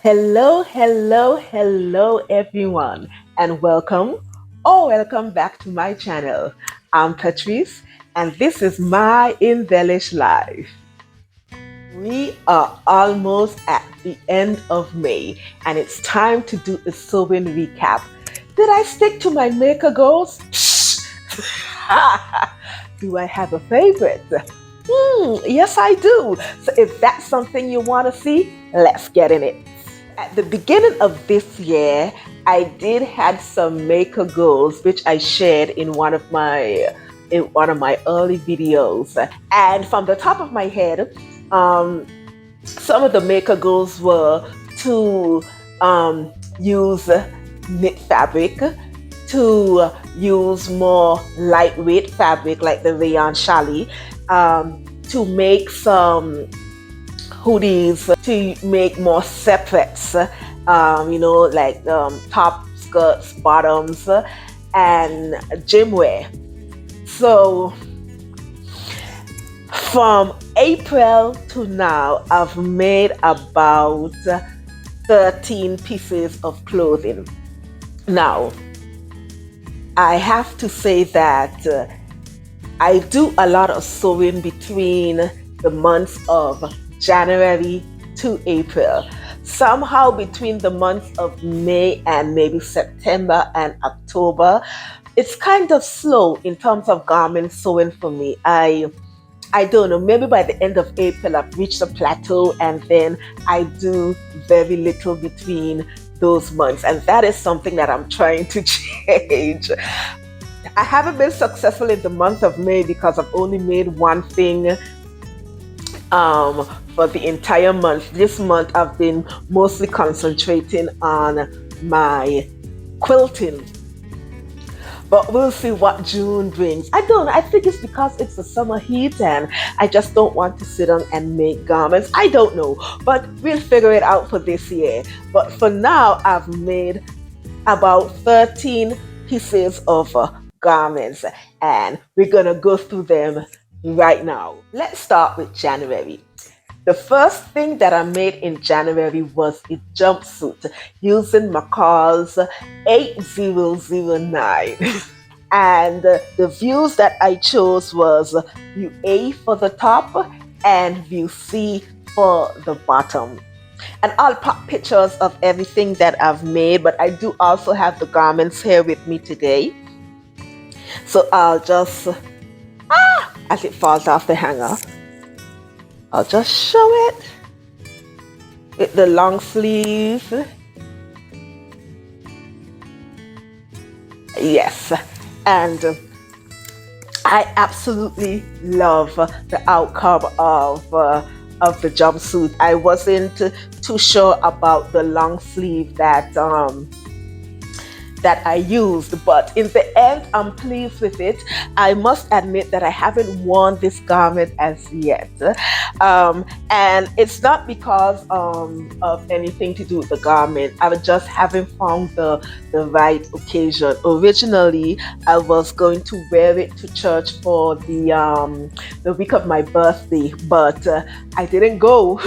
Hello, hello, hello, everyone, and welcome back to my channel. I'm Patrice, and this is my embellished life. We are almost at the end of May, and it's time to do a sewing recap. Did I stick to my maker goals? Do I have a favorite? Yes, I do. So if that's something you want to see, let's get in it. At the beginning of this year, I did had some maker goals which I shared in one of my early videos. And from the top of my head, um, some of the maker goals were to use knit fabric, to use more lightweight fabric like the rayon challis, to make some hoodies, to make more separates, like top, skirts, bottoms, and gym wear. So from April to now, I've made about 13 pieces of clothing. Now, I have to say that I do a lot of sewing between the months of January to April. Somehow between the months of May and maybe September and October, it's kind of slow in terms of garment sewing for me. I don't know, maybe by the end of April I've reached a plateau and then I do very little between those months. And that is something that I'm trying to change. I haven't been successful in the month of May because I've only made one thing for the entire month. This month I've been mostly concentrating on my quilting. But we'll see what June brings. I don't know. I think it's because it's the summer heat and I just don't want to sit down and make garments. I don't know. But we'll figure it out for this year. But for now, I've made about 13 pieces of garments and we're going to go through them right now. Let's start with January. The first thing that I made in January was a jumpsuit using McCall's 8009. And the views that I chose was view A for the top and view C for the bottom. And I'll pop pictures of everything that I've made, but I do also have the garments here with me today. So I'll just, as it falls off the hanger, I'll just show it with the long sleeve. Yes, and I absolutely love the outcome of the jumpsuit. I wasn't too sure about the long sleeve that I used, but in the end, I'm pleased with it. I must admit that I haven't worn this garment as yet. And it's not because of anything to do with the garment. I just haven't found the right occasion. Originally, I was going to wear it to church for the week of my birthday, but I didn't go.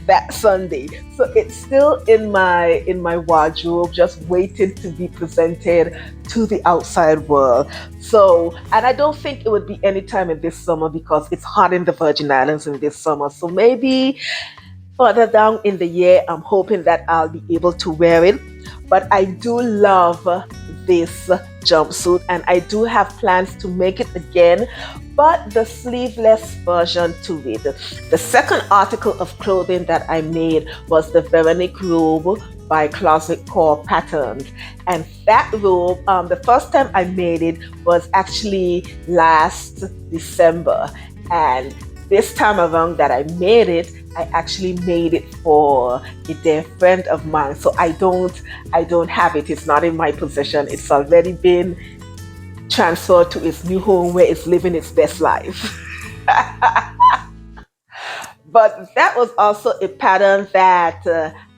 That Sunday. So it's still in my wardrobe, just waiting to be presented to the outside world. So, and I don't think it would be any time in this summer because it's hot in the Virgin Islands in this summer. So maybe further down in the year, I'm hoping that I'll be able to wear it. But I do love this jumpsuit and I do have plans to make it again, but the sleeveless version to it. The second article of clothing that I made was the Veronique robe by Closet Core Patterns. And that robe, the first time I made it was actually last December. And this time around that I made it, I actually made it for a dear friend of mine. So I don't have it. It's not in my possession. It's already been transferred to its new home where it's living its best life. But that was also a pattern that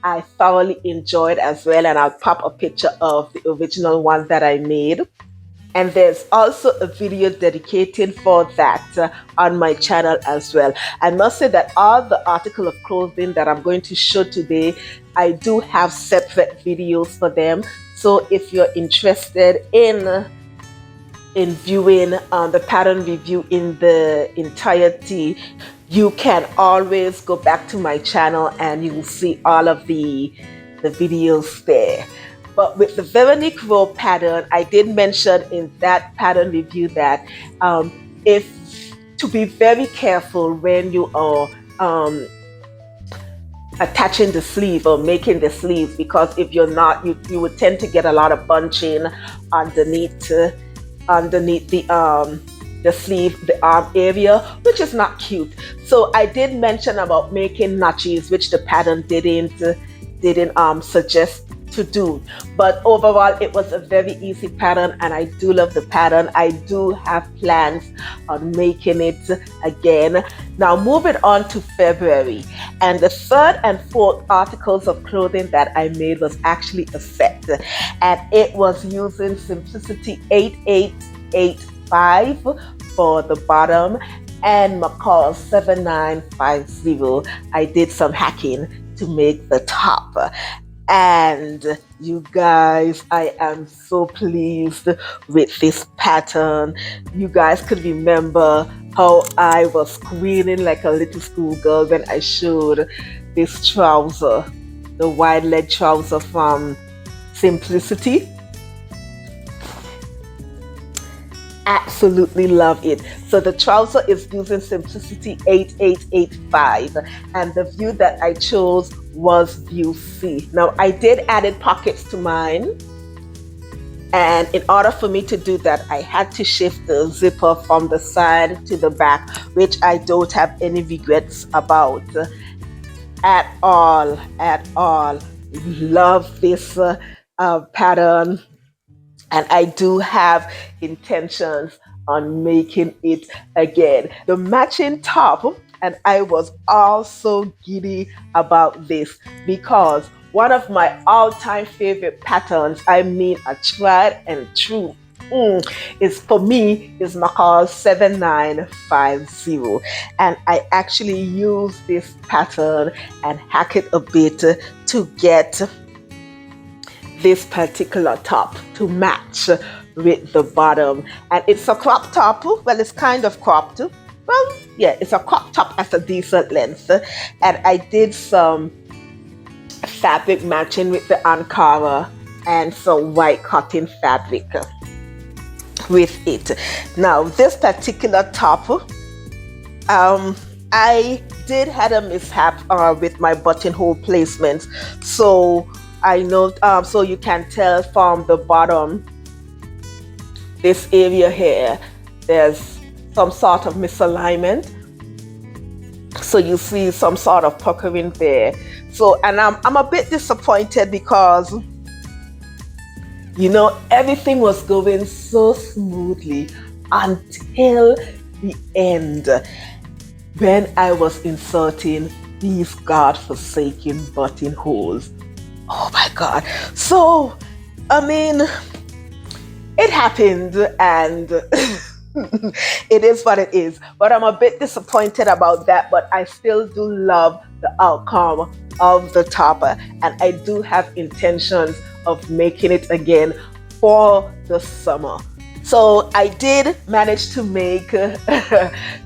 I thoroughly enjoyed as well. And I'll pop a picture of the original one that I made. And there's also a video dedicated for that on my channel as well. I must say that all the article of clothing that I'm going to show today, I do have separate videos for them. So if you're interested in viewing the pattern review in the entirety, you can always go back to my channel and you will see all of the videos there. But with the Veronique row pattern, I did mention in that pattern review that if to be very careful when you are attaching the sleeve or making the sleeve, because if you're not, you would tend to get a lot of bunching underneath the sleeve, the arm area, which is not cute. So I did mention about making notches, which the pattern didn't suggest to do, but overall it was a very easy pattern and I do love the pattern. I do have plans on making it again. Now moving on to February, and the third and fourth articles of clothing that I made was actually a set, and it was using Simplicity 8885 for the bottom and McCall 7950. I did some hacking to make the top. And you guys, I am so pleased with this pattern. You guys could remember how I was squealing like a little schoolgirl when I showed this trouser, the wide leg trouser from Simplicity. Absolutely love it. So the trouser is using Simplicity 8885, and the view that I chose was view C. Now I did added pockets to mine, and in order for me to do that, I had to shift the zipper from the side to the back, which I don't have any regrets about at all. Love this pattern. And I do have intentions on making it again. The matching top, and I was also giddy about this because one of my all-time favorite patterns, I mean a tried and true, is for me is McCall 7950. And I actually use this pattern and hack it a bit to get this particular top to match with the bottom. And it's a crop top. Well, it's kind of cropped. Well, yeah, it's a crop top at a decent length. And I did some fabric matching with the Ankara and some white cotton fabric with it. Now, this particular top, I did had a mishap with my buttonhole placement. So I know, so you can tell from the bottom, this area here, there's some sort of misalignment. So you see some sort of puckering there. So, and I'm a bit disappointed because, you know, everything was going so smoothly until the end when I was inserting these godforsaken buttonholes. Oh my God. So, I mean, it happened and it is what it is. But I'm a bit disappointed about that, but I still do love the outcome of the top. And I do have intentions of making it again for the summer. So I did manage to make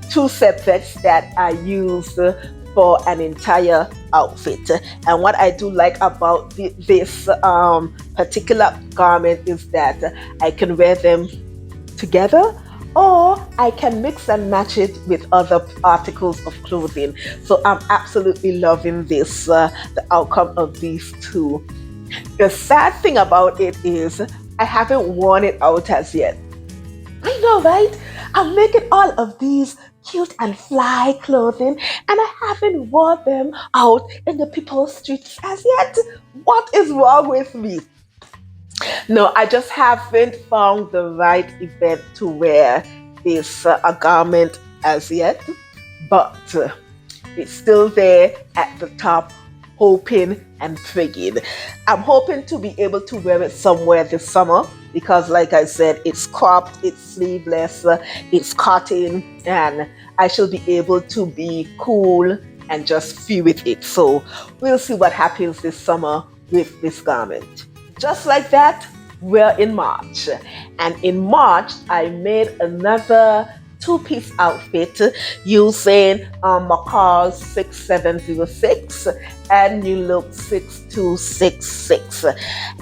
two separates that I used for an entire outfit. And what I do like about this particular garment is that I can wear them together, or I can mix and match it with other articles of clothing. So I'm absolutely loving this, the outcome of these two. The sad thing about it is I haven't worn it out as yet. I know, right? I'm making all of these cute and fly clothing and I haven't worn them out in the people's streets as yet. What is wrong with me? No, I just haven't found the right event to wear this a garment as yet, but it's still there at the top, hoping and praying. I'm hoping to be able to wear it somewhere this summer, because like I said, it's cropped, it's sleeveless, it's cotton, and I shall be able to be cool and just feel with it. So we'll see what happens this summer with this garment. Just like that, we're in March. And in March, I made another two-piece outfit using Macar's 6706 and New Look 6266.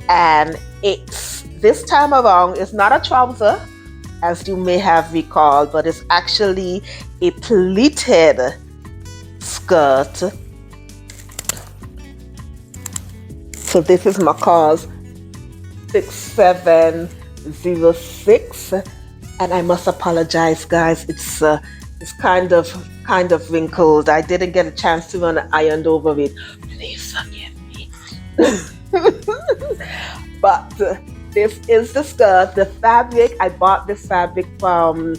And it's this time around, it's not a trouser, as you may have recalled, but it's actually a pleated skirt. So this is Macar's 6706, and I must apologize, guys. It's kind of wrinkled. I didn't get a chance to run ironed over it. Please forgive me. But this is the skirt. The fabric, I bought this fabric from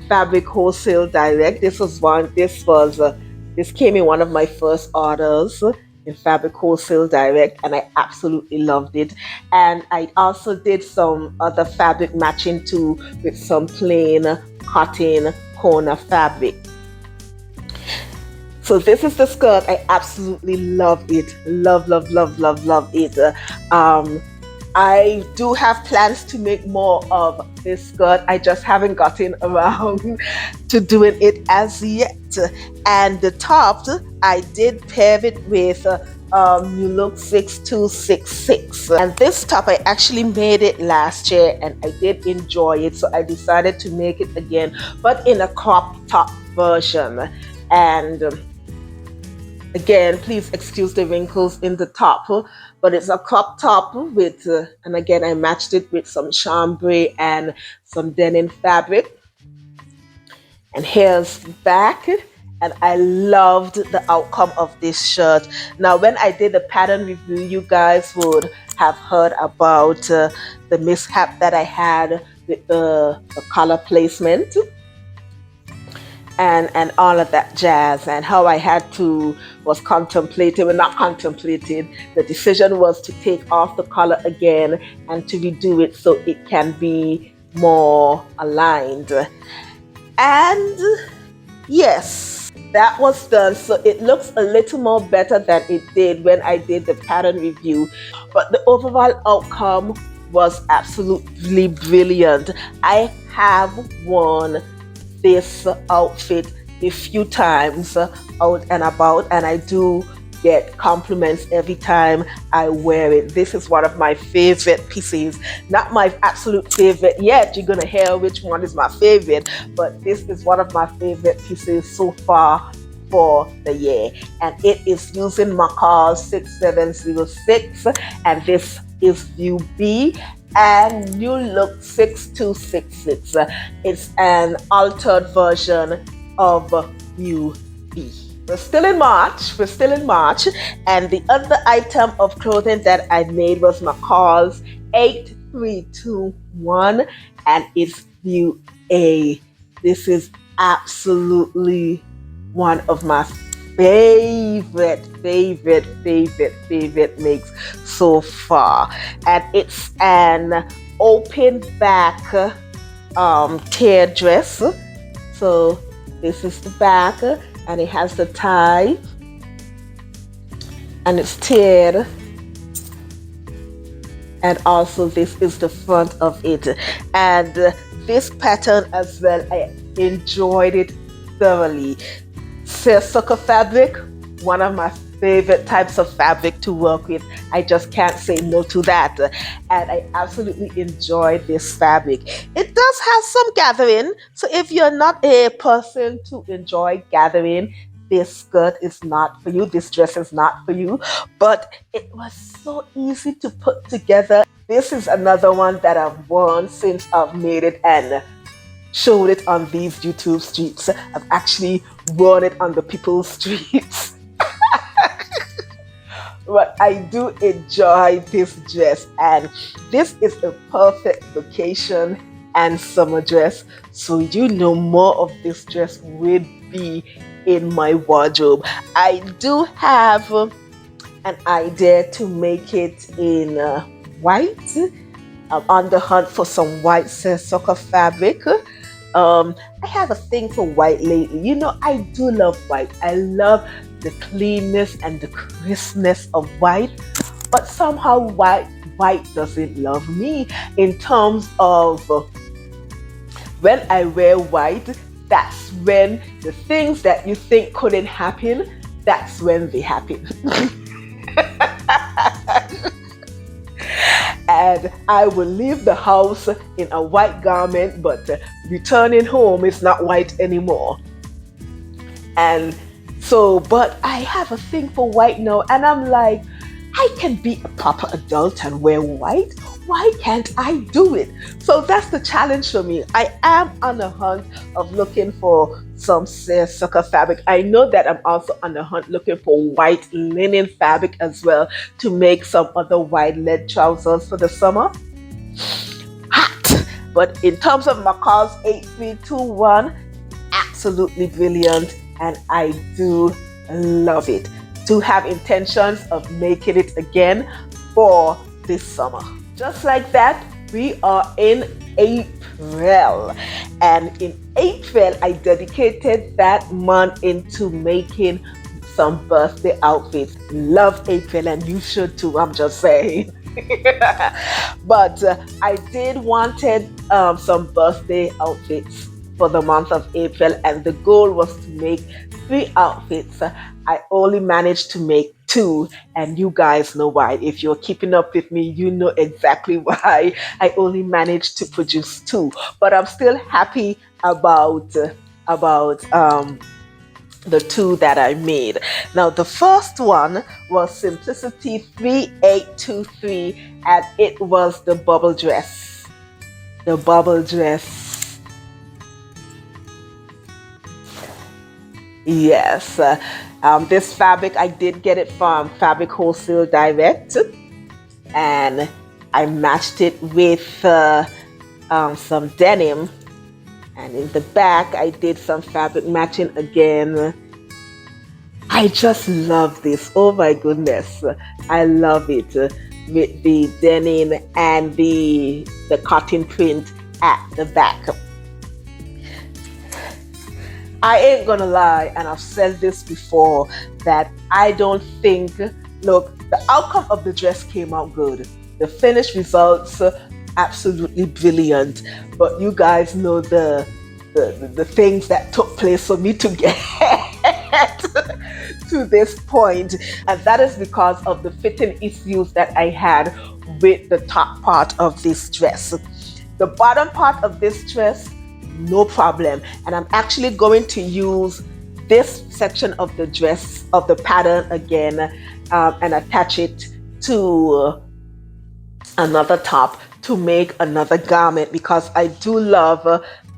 Fabric Wholesale Direct. This came in one of my first orders in Fabric Wholesale Direct, and I absolutely loved it. And I also did some other fabric matching too with some plain cotton corner fabric. So this is the skirt. I absolutely love it. Love it. I do have plans to make more of this skirt. I just haven't gotten around to doing it as yet. And the top, I did pair it with New Look 6266. And this top, I actually made it last year and I did enjoy it. So I decided to make it again, but in a crop top version. And again, please excuse the wrinkles in the top, but it's a crop top with, and again, I matched it with some chambray and some denim fabric. And here's the back, and I loved the outcome of this shirt. Now, when I did the pattern review, you guys would have heard about the mishap that I had with the color placement. And all of that jazz, and how I was contemplating, well, not contemplating, the decision was to take off the collar again and to redo it so it can be more aligned. And yes, that was done. So it looks a little more better than it did when I did the pattern review. But the overall outcome was absolutely brilliant. I have worn this outfit a few times out and about, and I do get compliments every time I wear it. This is one of my favorite pieces. Not my absolute favorite yet. You're gonna hear which one is my favorite, but this is one of my favorite pieces so far for the year. And it is using Macar's 6706, and this is View B and New Look 6266. It's an altered version of View B. We're still in March, and the other item of clothing that I made was Macar's 8321, and it's View A. This is absolutely one of my favorite makes so far, and it's an open back tear dress. So this is the back, and it has the tie, and it's tiered, and also this is the front of it. And this pattern as well, I enjoyed it thoroughly. Seersucker fabric, one of my favorite types of fabric to work with. I just can't say no to that. And I absolutely enjoy this fabric. It does have some gathering, so if you're not a person to enjoy gathering, this skirt is not for you, this dress is not for you, but it was so easy to put together. This is another one that I've worn since I've made it and showed it on these YouTube streets. I've actually worn it on the people's streets. But I do enjoy this dress, and this is a perfect vacation and summer dress. So you know, more of this dress will be in my wardrobe. I do have an idea to make it in white, I'm on the hunt for some white seersucker fabric. I have a thing for white lately. You know, I do love white. I love the cleanness and the crispness of white, but somehow white doesn't love me in terms of when I wear white. That's when the things that you think couldn't happen, that's when they happen. And I will leave the house in a white garment, but returning home is not white anymore. And so, but I have a thing for white now, and I'm like, I can be a proper adult and wear white. Why can't I do it? So that's the challenge for me. I am on a hunt of looking for some sucker fabric. I know that I'm also on the hunt looking for white linen fabric as well to make some other white lead trousers for the summer. Hot! But in terms of McCall's 8321, absolutely brilliant, and I do love it. To have intentions of making it again for this summer. Just like that, we are in April, and in April I dedicated that month into making some birthday outfits. Love April, and you should too, I'm just saying. But I did wanted some birthday outfits for the month of April, and the goal was to make 3 outfits. I only managed to make 2, and you guys know why. If you're keeping up with me, you know exactly why I only managed to produce 2. But I'm still happy about the 2 that I made. Now, the first one was Simplicity 3823, and it was the bubble dress. The bubble dress. Yes, this fabric, I did get it from Fabric Wholesale Direct, and I matched it with some denim, and in the back I did some fabric matching again. I just love this. Oh my goodness, I love it with the denim and the cotton print at the back. I ain't gonna lie, and I've said this before, that I don't think, look, the outcome of the dress came out good. The finished results, absolutely brilliant. But you guys know the things that took place for me to get to this point. And that is because of the fitting issues that I had with the top part of this dress. The bottom part of this dress, no problem, and I'm actually going to use this section of the dress, of the pattern again, and attach it to another top to make another garment, because I do love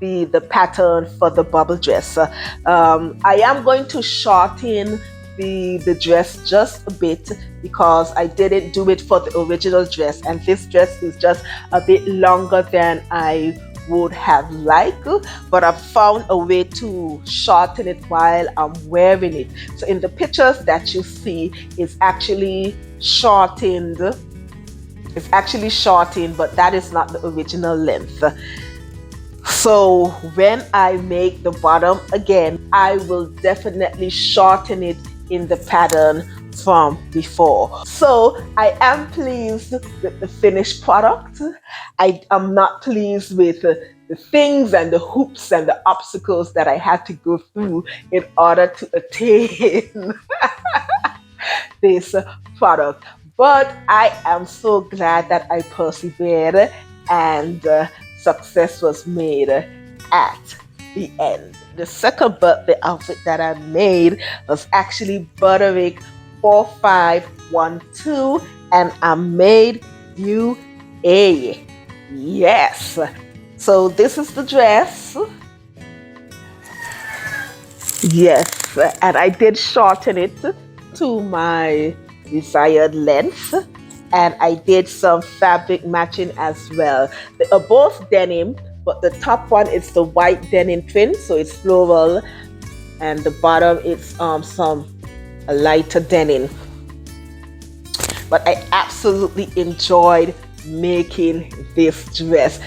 the pattern for the bubble dress. I am going to shorten the dress just a bit because I didn't do it for the original dress, and this dress is just a bit longer than I would have liked, but I've found a way to shorten it while I'm wearing it. So in the pictures that you see, it's actually shortened, but that is not the original length. So when I make the bottom again, I will definitely shorten it in the pattern from before. So I am pleased with the finished product. I am not pleased with the things and the hoops and the obstacles that I had to go through in order to attain this product. But I am so glad that I persevered, and success was made at the end. The second birthday outfit that I made was actually Butterick 4512, and I made you a yes. So this is the dress. Yes, and I did shorten it to my desired length, and I did some fabric matching as well. They are both denim, but the top one is the white denim print, so it's floral, and the bottom it's a lighter denim. But I absolutely enjoyed making this dress.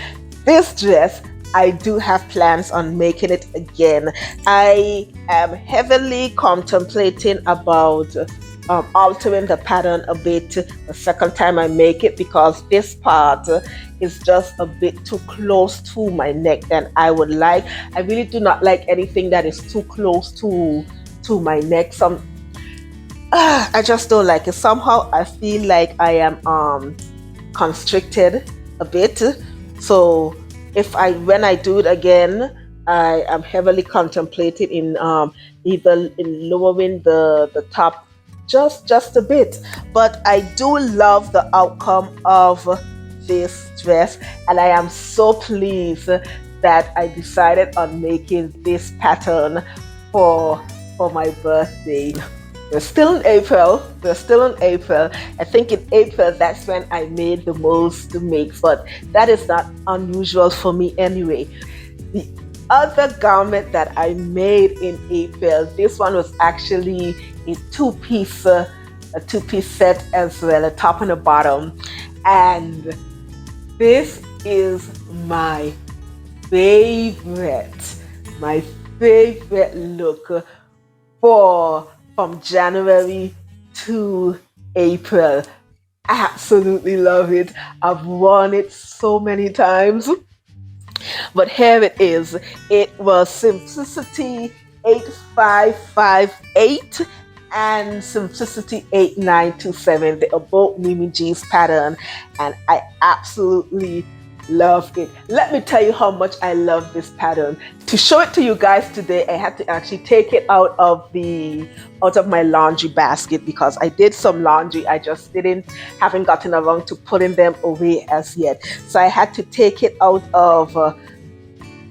This dress, I do have plans on making it again. I am heavily contemplating about altering the pattern a bit the second time I make it, because this part is just a bit too close to my neck than I would like. I really do not like anything that is too close to my neck. I just don't like it. Somehow I feel like I am constricted a bit. So when I do it again, I am heavily contemplating in either in lowering the top just a bit. But I do love the outcome of this dress, and I am so pleased that I decided on making this pattern for my birthday. We're still in April. I think in April, that's when I made the most makes, but that is not unusual for me anyway. The other garment that I made in April, this one was actually a two-piece set as well, a top and a bottom. And this is my favorite look from January to April. Absolutely love it. I've worn it so many times. But here it is. It was Simplicity 8558 and Simplicity 8927. They are both Mimi G's pattern, and I absolutely love it. Let me tell you how much I love this pattern. To show it to you guys today, I had to actually take it out of my laundry basket, because I did some laundry. I just haven't gotten around to putting them away as yet. So I had to take it out of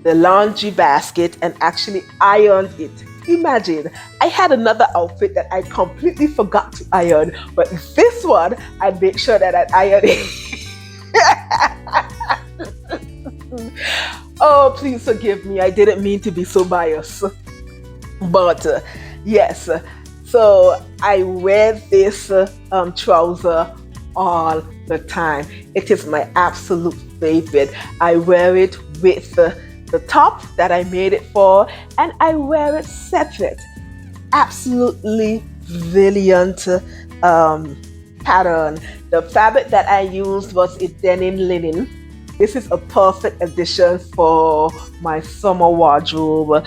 the laundry basket and actually ironed it. Imagine, I had another outfit that I completely forgot to iron, but this one, I made sure that I ironed it. Oh, please forgive me. I didn't mean to be so biased. But yes, so I wear this trouser all the time. It is my absolute favorite. I wear it with the top that I made it for, and I wear it separate. Absolutely brilliant pattern. The fabric that I used was a denim linen. This is a perfect addition for my summer wardrobe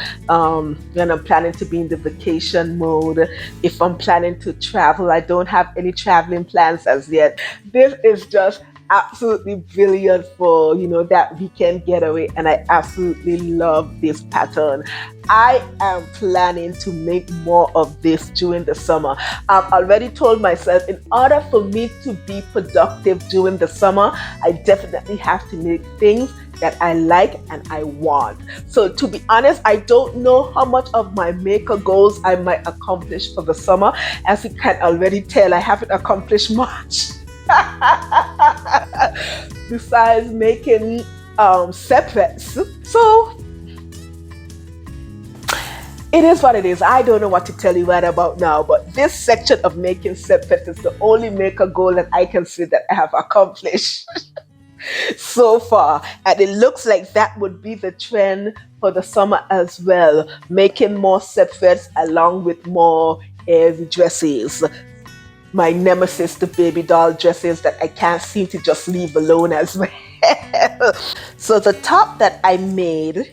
when I'm planning to be in the vacation mode. If I'm planning to travel, I don't have any traveling plans as yet. This is just absolutely brilliant for that weekend getaway, and I absolutely love this pattern. I am planning to make more of this during the summer. I've already told myself, in order for me to be productive during the summer, I definitely have to make things that I like and I want. So to be honest, I don't know how much of my maker goals I might accomplish for the summer. As you can already tell, I haven't accomplished much. Besides making separates. So it is what it is. I don't know what to tell you right about now, but this section of making separates is the only maker goal that I can see that I have accomplished so far, and it looks like that would be the trend for the summer as well, making more separates along with more airy dresses. My nemesis, the baby doll dresses that I can't seem to just leave alone as well. So the top that I made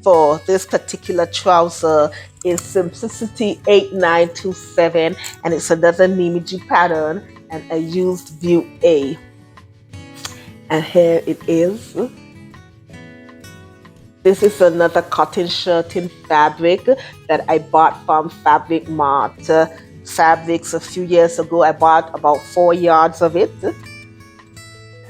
for this particular trouser is Simplicity 8927, and it's another Mimi G pattern, and I used View A. And here it is. This is another cotton shirting fabric that I bought from Fabric Mart Fabrics a few years ago. I bought about 4 yards of it.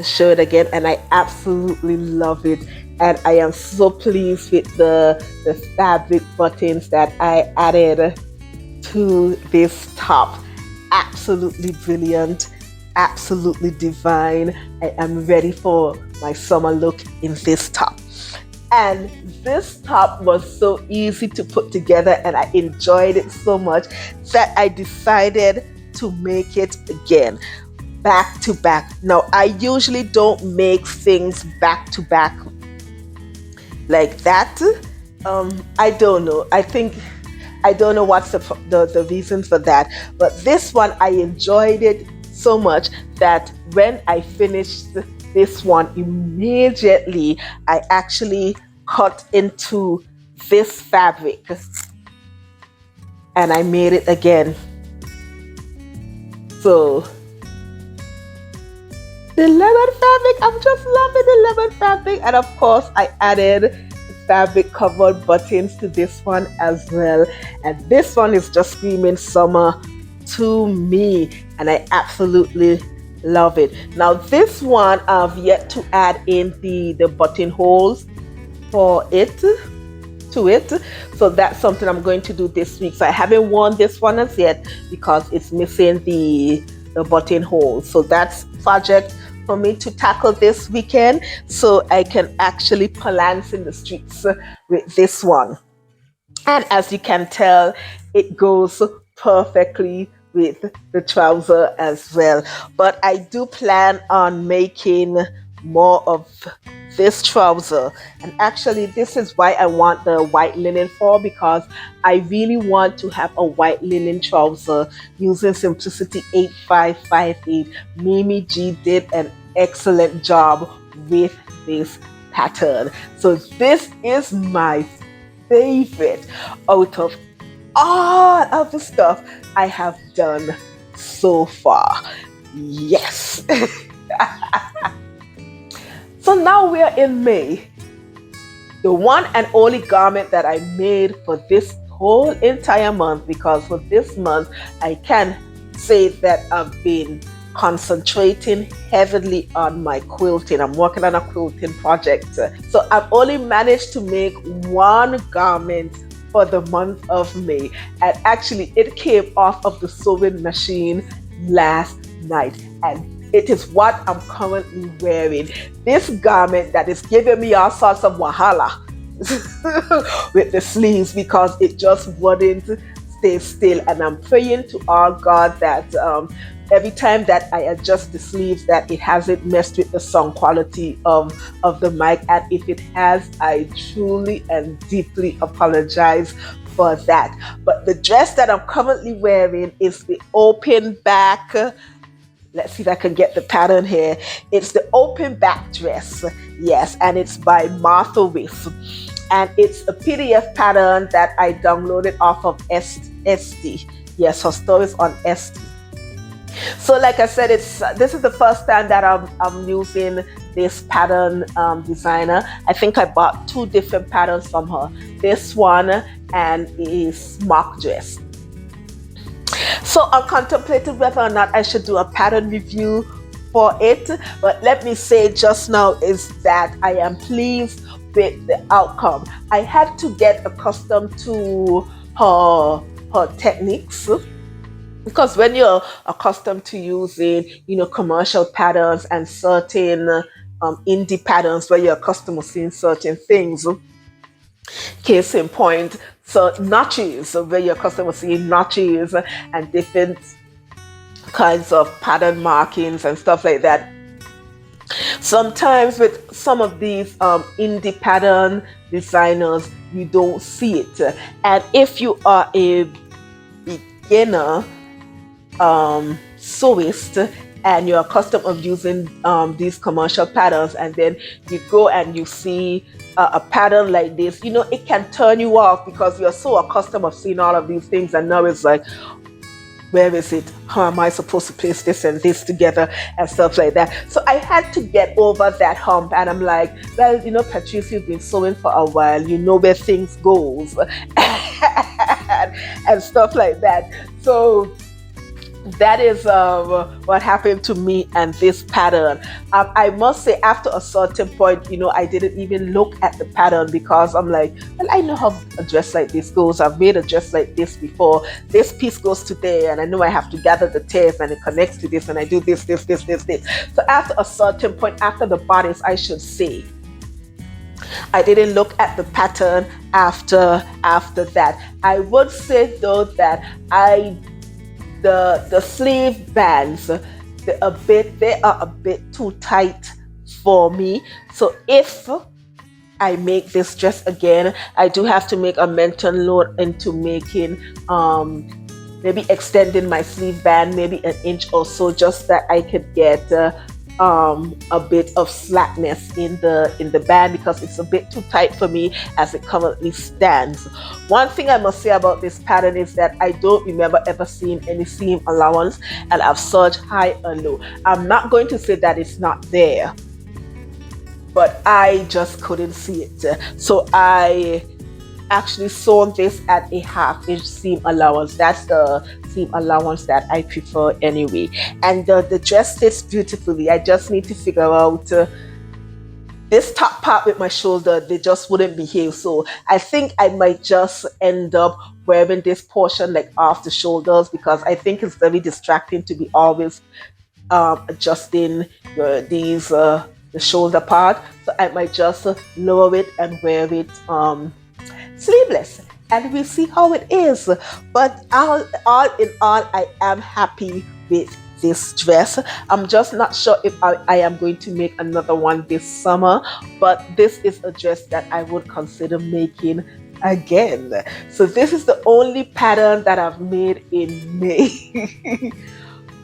Show it again, and I absolutely love it. And I am so pleased with the fabric buttons that I added to this top. Absolutely brilliant, absolutely divine. I am ready for my summer look in this top. And this top was so easy to put together, and I enjoyed it so much that I decided to make it again. back to back. Now, I usually don't make things back to back like that. I don't know. I don't know what's the reason for that. But this one, I enjoyed it so much that when I finished this one, immediately I actually cut into this fabric and I made it again. So the lemon fabric, I'm just loving the lemon fabric. And of course, I added fabric covered buttons to this one as well. And this one is just screaming summer to me. And I absolutely love it. Now, this one, I've yet to add in the buttonholes for it. To it, so that's something I'm going to do this week. So I haven't worn this one as yet because it's missing the buttonhole. So that's project for me to tackle this weekend, so I can actually prance in the streets with this one. And as you can tell, it goes perfectly with the trouser as well. But I do plan on making more of this trouser, and actually this is why I want the white linen for, because I really want to have a white linen trouser using Simplicity 8558. Mimi G did an excellent job with this pattern. So this is my favorite out of all of the stuff I have done so far. Yes. So now we are in May. The one and only garment that I made for this whole entire month, because for this month I can say that I've been concentrating heavily on my quilting. I'm working on a quilting project. So I've only managed to make one garment for the month of May. And actually it came off of the sewing machine last night. And it is what I'm currently wearing. This garment that is giving me all sorts of wahala with the sleeves, because it just wouldn't stay still. And I'm praying to our God that every time that I adjust the sleeves, that it hasn't messed with the sound quality of the mic. And if it has, I truly and deeply apologize for that. But the dress that I'm currently wearing is the open back. Let's see if I can get the pattern here. It's the open back dress. Yes, and it's by Martha Wiss. And it's a PDF pattern that I downloaded off of Etsy. Yes, her store is on Etsy. So like I said, this is the first time that I'm using this pattern designer. I think I bought two different patterns from her. This one and a smock dress. So I'm contemplating whether or not I should do a pattern review for it. But let me say just now is that I am pleased with the outcome. I had to get accustomed to her techniques, because when you're accustomed to using, commercial patterns and certain indie patterns where you're accustomed to seeing certain things, case in point, so notches, where you're accustomed to seeing notches and different kinds of pattern markings and stuff like that. Sometimes with some of these indie pattern designers, you don't see it. And if you are a beginner sewist and you're accustomed of using these commercial patterns, and then you go and you see a pattern like this, it can turn you off because you're so accustomed of seeing all of these things, and now it's like, where is it? How am I supposed to place this and this together and stuff like that? So I had to get over that hump, and I'm like, well, Patrice, you've been sewing for a while, you know where things goes and stuff like that. So that is what happened to me and this pattern. I must say, after a certain point, I didn't even look at the pattern, because I'm like, well, I know how a dress like this goes. I've made a dress like this before. This piece goes to there, and I know I have to gather the tears, and it connects to this, and I do this. So after a certain point, after the bodice, I should say, I didn't look at the pattern after that. I would say though that the sleeve bands they are a bit too tight for me. So if I make this dress again, I do have to make a mental note into making maybe extending my sleeve band maybe an inch or so, just that I could get a bit of slackness in the band, because it's a bit too tight for me as it currently stands. One thing I must say about this pattern is that I don't remember ever seeing any seam allowance, and I've searched high and low. I'm not going to say that it's not there, but I just couldn't see it. So I actually sewn this at a half-inch seam allowance. That's the seam allowance that I prefer anyway. And the dress fits beautifully. I just need to figure out this top part with my shoulder, they just wouldn't behave. So I think I might just end up wearing this portion like off the shoulders, because I think it's very distracting to be always adjusting the shoulder part. So I might just lower it and wear it sleeveless, and we'll see how it is. But all in all, I am happy with this dress. I'm just not sure if I am going to make another one this summer, but this is a dress that I would consider making again. So this is the only pattern that I've made in May.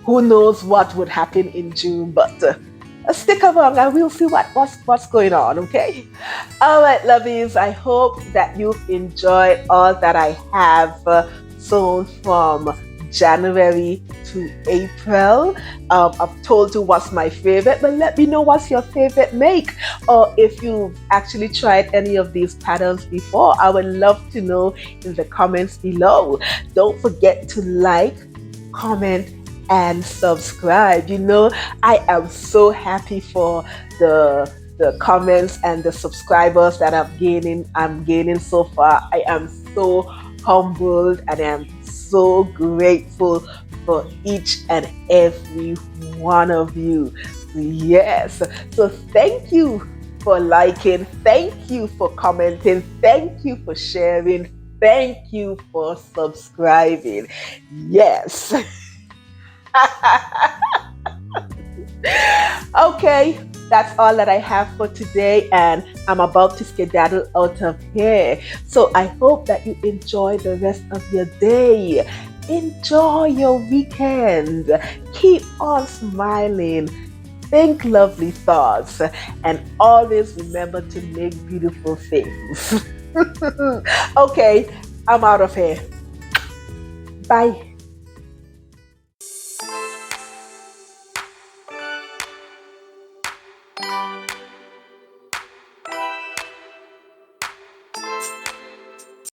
Who knows what would happen in June, but stick around and we'll see what's going on, okay? All right, lovies, I hope that you've enjoyed all that I have sewn from January to April. I've told you what's my favorite, but let me know what's your favorite make, or if you've actually tried any of these patterns before. I would love to know in the comments below. Don't forget to like, comment, and subscribe. You know, I am so happy for the comments and the subscribers that I'm gaining so far. I am so humbled and I am so grateful for each and every one of you. Yes, so thank you for liking, thank you for commenting, thank you for sharing, thank you for subscribing. Yes. Okay, that's all that I have for today, and I'm about to skedaddle out of here. So I hope that you enjoy the rest of your day. Enjoy your weekend. Keep on smiling. Think lovely thoughts, and always remember to make beautiful things. Okay, I'm out of here. Bye.